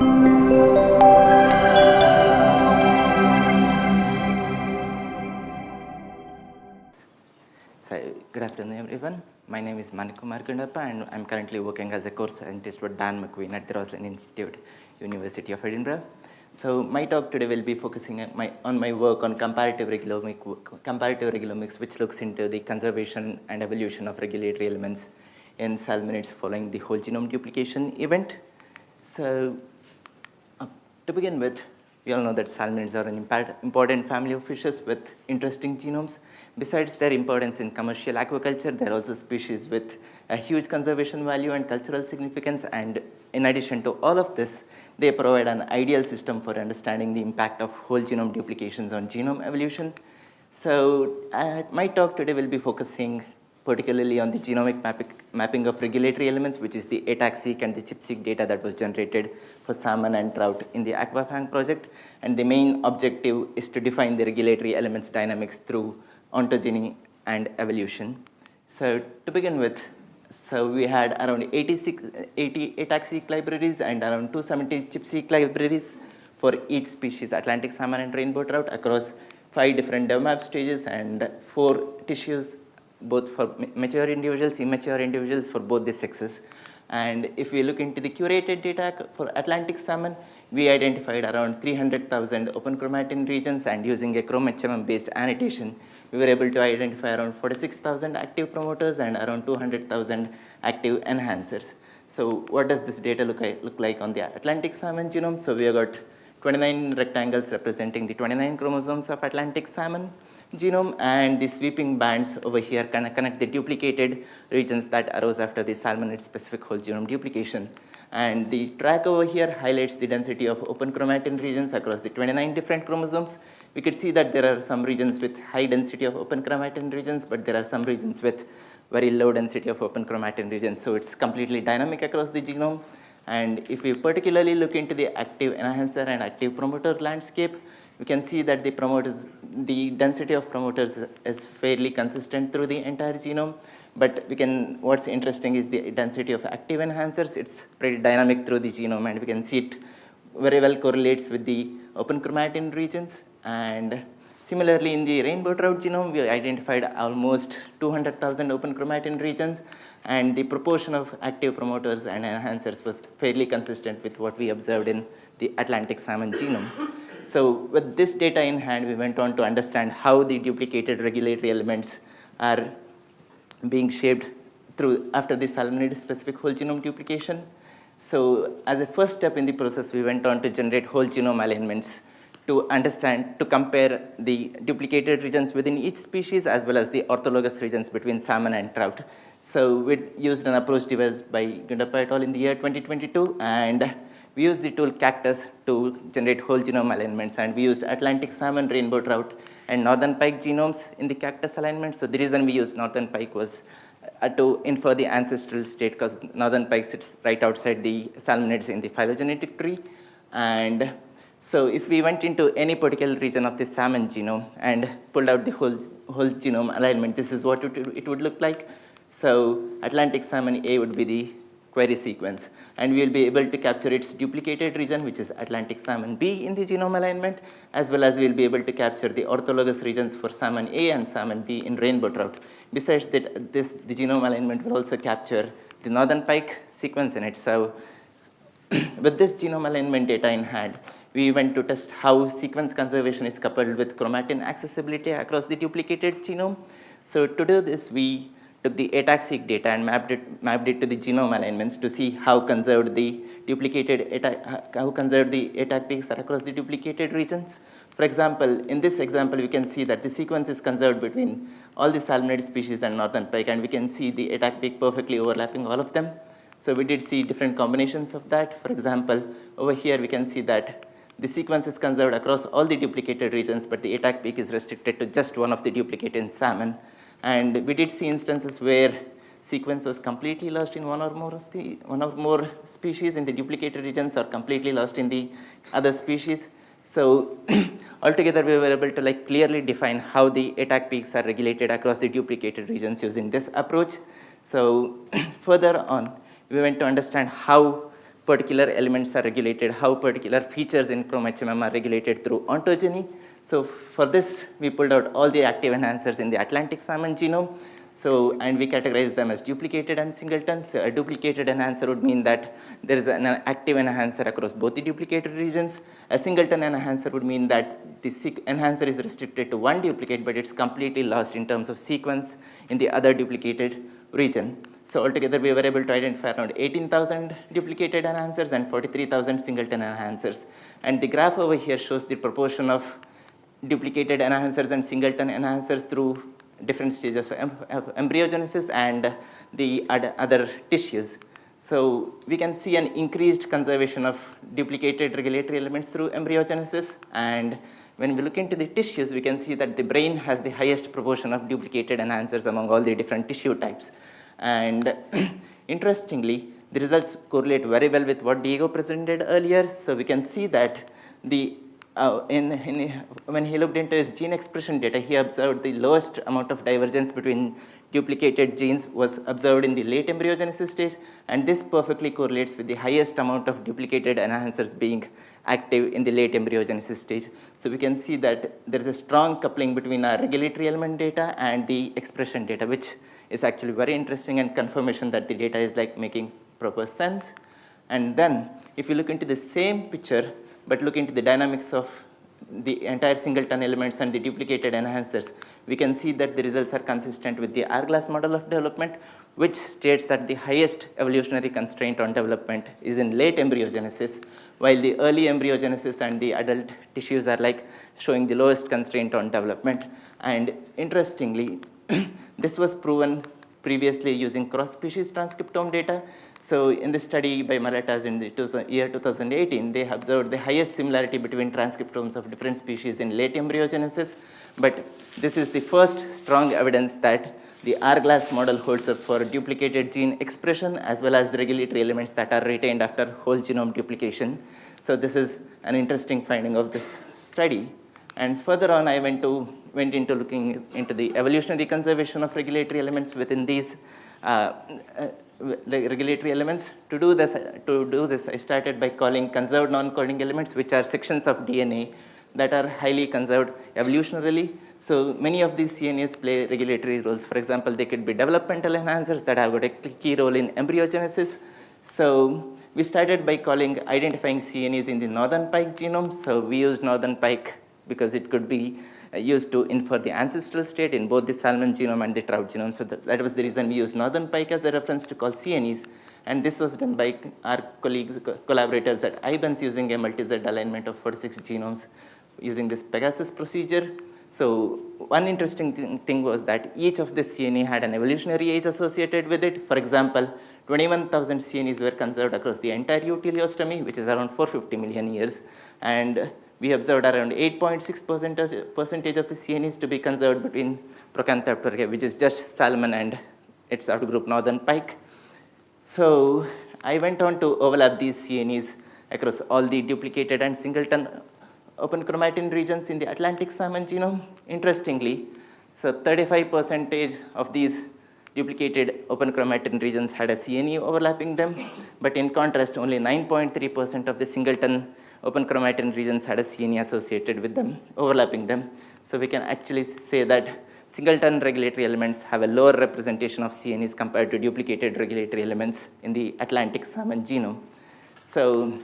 So, good afternoon, everyone. My name is Manikumar Gundappa, and I'm currently working as a core scientist with Dan McQueen at the Roslin Institute, University of Edinburgh. So, my talk today will be focusing on my work on comparative regulomics, which looks into the conservation and evolution of regulatory elements in salmonids following the whole genome duplication event. So, to begin with, we all know that salmonids are an important family of fishes with interesting genomes. Besides their importance in commercial aquaculture, they're also species with a huge conservation value and cultural significance. And in addition to all of this, they provide an ideal system for understanding the impact of whole genome duplications on genome evolution. So my talk today will be focusing particularly on the genomic mapping of regulatory elements, which is the ATAC-seq and the ChIP-seq data that was generated for salmon and trout in the AQUA-FAANG project. And the main objective is to define the regulatory elements dynamics through ontogeny and evolution. So to begin with, so we had around 80 ATAC-seq libraries and around 270 ChIP-seq libraries for each species, Atlantic salmon and rainbow trout, across 5 different dev-map stages and 4 tissues, both for mature individuals, immature individuals, for both the sexes. And if we look into the curated data for Atlantic salmon, we identified around 300,000 open chromatin regions, and using a chrome-HMM based annotation, we were able to identify around 46,000 active promoters and around 200,000 active enhancers. So what does this data look like on the Atlantic salmon genome? So we have got 29 rectangles representing the 29 chromosomes of Atlantic salmon genome, and the sweeping bands over here connect the duplicated regions that arose after the salmonid specific whole genome duplication. And the track over here highlights the density of open chromatin regions across the 29 different chromosomes. We could see that there are some regions with high density of open chromatin regions, but there are some regions with very low density of open chromatin regions. So it's completely dynamic across the genome. And if we particularly look into the active enhancer and active promoter landscape, we can see that the density of promoters is fairly consistent through the entire genome. But what's interesting is the density of active enhancers. It's pretty dynamic through the genome, and we can see it very well correlates with the open chromatin regions. And similarly, in the rainbow trout genome, we identified almost 200,000 open chromatin regions, and the proportion of active promoters and enhancers was fairly consistent with what we observed in the Atlantic salmon genome. So with this data in hand, we went on to understand how the duplicated regulatory elements are being shaped after the salmonid specific whole genome duplication. So as a first step in the process, we went on to generate whole genome alignments to compare the duplicated regions within each species as well as the orthologous regions between salmon and trout. So we used an approach devised by Gundappa et al. In the year 2022, and we used the tool Cactus to generate whole genome alignments, and we used Atlantic salmon, rainbow trout, and northern pike genomes in the Cactus alignment. So the reason we used northern pike was to infer the ancestral state, because northern pike sits right outside the salmonids in the phylogenetic tree. And so if we went into any particular region of the salmon genome and pulled out the whole genome alignment, this is what it would look like. So Atlantic salmon A would be the query sequence, and we will be able to capture its duplicated region, which is Atlantic salmon B in the genome alignment, as well as we will be able to capture the orthologous regions for salmon A and salmon B in rainbow trout. Besides that, the genome alignment will also capture the northern pike sequence in it. So with this genome alignment data in hand, we went to test how sequence conservation is coupled with chromatin accessibility across the duplicated genome. So to do this, we took the ATAC-seq data and mapped it to the genome alignments to see how conserved the ATAC peaks are across the duplicated regions. For example, in this example, we can see that the sequence is conserved between all the salmonid species and northern pike, and we can see the ATAC peak perfectly overlapping all of them. So we did see different combinations of that. For example, over here we can see that the sequence is conserved across all the duplicated regions, but the ATAC peak is restricted to just one of the duplicated salmon. And we did see instances where sequence was completely lost in one or more species in the duplicated regions, or completely lost in the other species. So altogether, we were able to clearly define how the ATAC peaks are regulated across the duplicated regions using this approach. So further on, we went to understand how particular elements are regulated, how particular features in chromHMM are regulated through ontogeny. So for this, we pulled out all the active enhancers in the Atlantic salmon genome. So, and we categorize them as duplicated and singletons. So a duplicated enhancer would mean that there is an active enhancer across both the duplicated regions. A singleton enhancer would mean that the enhancer is restricted to one duplicate, but it's completely lost in terms of sequence in the other duplicated region. So altogether, we were able to identify around 18,000 duplicated enhancers and 43,000 singleton enhancers. And the graph over here shows the proportion of duplicated enhancers and singleton enhancers through different stages of embryogenesis and the other tissues. So we can see an increased conservation of duplicated regulatory elements through embryogenesis. And when we look into the tissues, we can see that the brain has the highest proportion of duplicated enhancers among all the different tissue types. And interestingly, the results correlate very well with what Diego presented earlier. So we can see that the when he looked into his gene expression data, he observed the lowest amount of divergence between duplicated genes was observed in the late embryogenesis stage, and this perfectly correlates with the highest amount of duplicated enhancers being active in the late embryogenesis stage. So we can see that there is a strong coupling between our regulatory element data and the expression data, which is actually very interesting and confirmation that the data is like making proper sense. And then if you look into the same picture, but look into the dynamics of the entire singleton elements and the duplicated enhancers, we can see that the results are consistent with the hourglass model of development, which states that the highest evolutionary constraint on development is in late embryogenesis, while the early embryogenesis and the adult tissues are like showing the lowest constraint on development. And interestingly, this was proven previously using cross-species transcriptome data. So in this study by Malatas in the year 2018, they observed the highest similarity between transcriptomes of different species in late embryogenesis. But this is the first strong evidence that the hourglass model holds up for duplicated gene expression as well as regulatory elements that are retained after whole genome duplication. So this is an interesting finding of this study. And further on, I went into looking into the evolutionary conservation of regulatory elements within these regulatory elements. To do this, I started by calling conserved non-coding elements, which are sections of DNA that are highly conserved evolutionarily. So many of these CNAs play regulatory roles. For example, they could be developmental enhancers that have got a key role in embryogenesis. So we started by identifying CNAs in the northern pike genome. So we used northern pike because it could be used to infer the ancestral state in both the salmon genome and the trout genome. So that was the reason we used northern pike as a reference to call CNEs. And this was done by our collaborators at IBANS using a multi-Z alignment of 46 genomes using this Pegasus procedure. So one interesting thing was that each of the CNE had an evolutionary age associated with it. For example, 21,000 CNEs were conserved across the entire euteleostomy, which is around 450 million years. And we observed around 8.6% of the CNEs to be conserved between Procanthroptera, which is just salmon and its outgroup northern pike. So I went on to overlap these CNEs across all the duplicated and singleton open chromatin regions in the Atlantic salmon genome. Interestingly, so 35% of these duplicated open chromatin regions had a CNE overlapping them, but in contrast, only 9.3% of the singleton open chromatin regions had a CNE associated with them, overlapping them. So we can actually say that singleton regulatory elements have a lower representation of CNEs compared to duplicated regulatory elements in the Atlantic salmon genome. So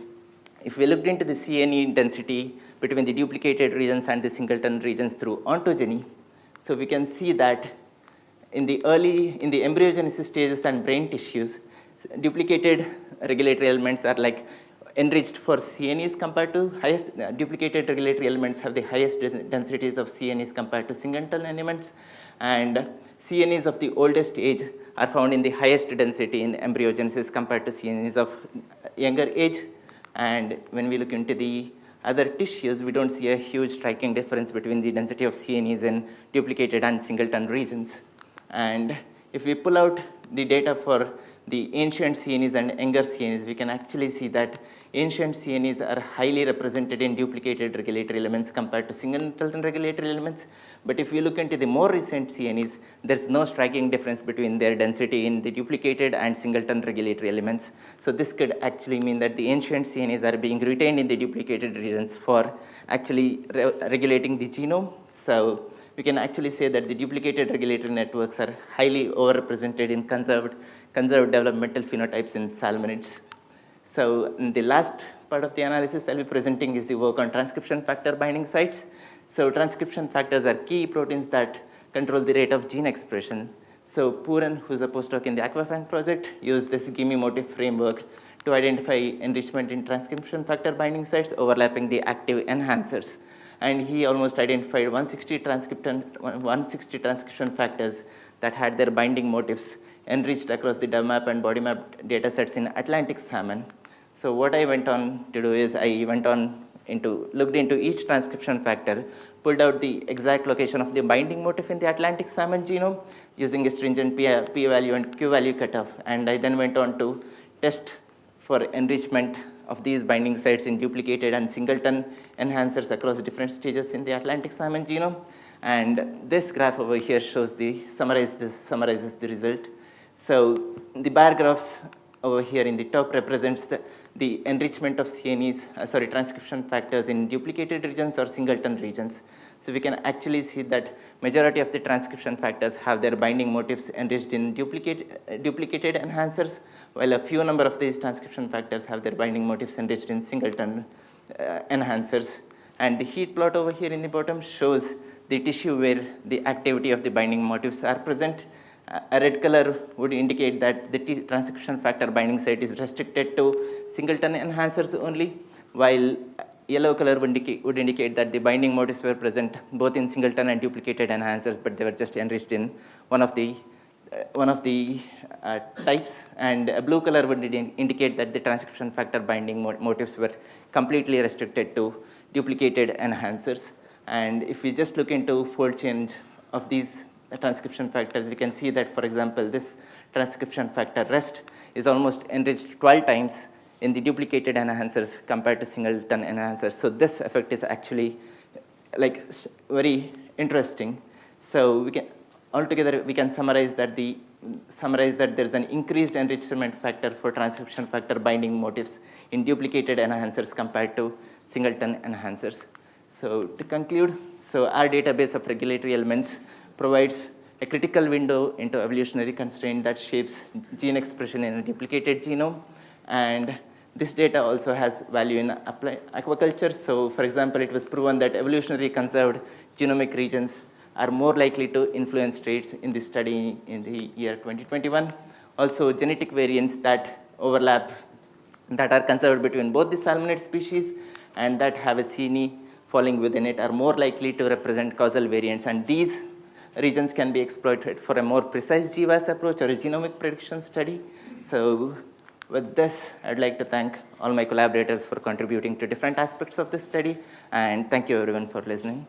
if we looked into the CNE density between the duplicated regions and the singleton regions through ontogeny, so we can see that in the embryogenesis stages and brain tissues, duplicated regulatory elements are like enriched for CNEs compared to duplicated regulatory elements have the highest densities of CNEs compared to singleton elements, and CNEs of the oldest age are found in the highest density in embryogenesis compared to CNEs of younger age. And when we look into the other tissues, we don't see a huge striking difference between the density of CNEs in duplicated and singleton regions. And if we pull out the data for the ancient CNEs and younger CNEs, we can actually see that ancient CNEs are highly represented in duplicated regulatory elements compared to singleton regulatory elements. But if you look into the more recent CNEs, there's no striking difference between their density in the duplicated and singleton regulatory elements. So this could actually mean that the ancient CNEs are being retained in the duplicated regions for actually regulating the genome. So we can actually say that the duplicated regulatory networks are highly overrepresented in conserved developmental phenotypes in salmonids. So the last part of the analysis I'll be presenting is the work on transcription factor binding sites. So transcription factors are key proteins that control the rate of gene expression. So Puran, who's a postdoc in the AQUA-FAANG project, used this gimme motif framework to identify enrichment in transcription factor binding sites overlapping the active enhancers. And he almost identified 160 transcription factors that had their binding motifs enriched across the DevMap and BodyMap datasets in Atlantic salmon. So what I went on to do is I looked into each transcription factor, pulled out the exact location of the binding motif in the Atlantic salmon genome using a stringent p-value and q-value cutoff. And I then went on to test for enrichment of these binding sites in duplicated and singleton enhancers across different stages in the Atlantic salmon genome. And this graph over here summarizes the result. So the bar graphs over here in the top represents the enrichment of transcription factors in duplicated regions or singleton regions. So we can actually see that majority of the transcription factors have their binding motifs enriched in duplicated enhancers, while a few number of these transcription factors have their binding motifs enriched in singleton enhancers. And the heat plot over here in the bottom shows the tissue where the activity of the binding motifs are present. A red color would indicate that the transcription factor binding site is restricted to singleton enhancers only, while yellow color would indicate that the binding motifs were present both in singleton and duplicated enhancers, but they were just enriched in one of the types. And a blue color would indicate that the transcription factor binding motifs were completely restricted to duplicated enhancers. And if we just look into fold change of these transcription factors, we can see that, for example, this transcription factor rest is almost enriched 12 times in the duplicated enhancers compared to singleton enhancers. So this effect is actually very interesting. So we can summarize that there's an increased enrichment factor for transcription factor binding motifs in duplicated enhancers compared to singleton enhancers. So to conclude, so our database of regulatory elements provides a critical window into evolutionary constraint that shapes gene expression in a duplicated genome. And this data also has value in aquaculture. So for example, it was proven that evolutionary conserved genomic regions are more likely to influence traits in this study in the year 2021. Also, genetic variants that overlap, that are conserved between both the salmonid species and that have a CNE falling within it, are more likely to represent causal variants. And these regions can be exploited for a more precise GWAS approach or a genomic prediction study. So with this, I'd like to thank all my collaborators for contributing to different aspects of this study, and thank you everyone for listening.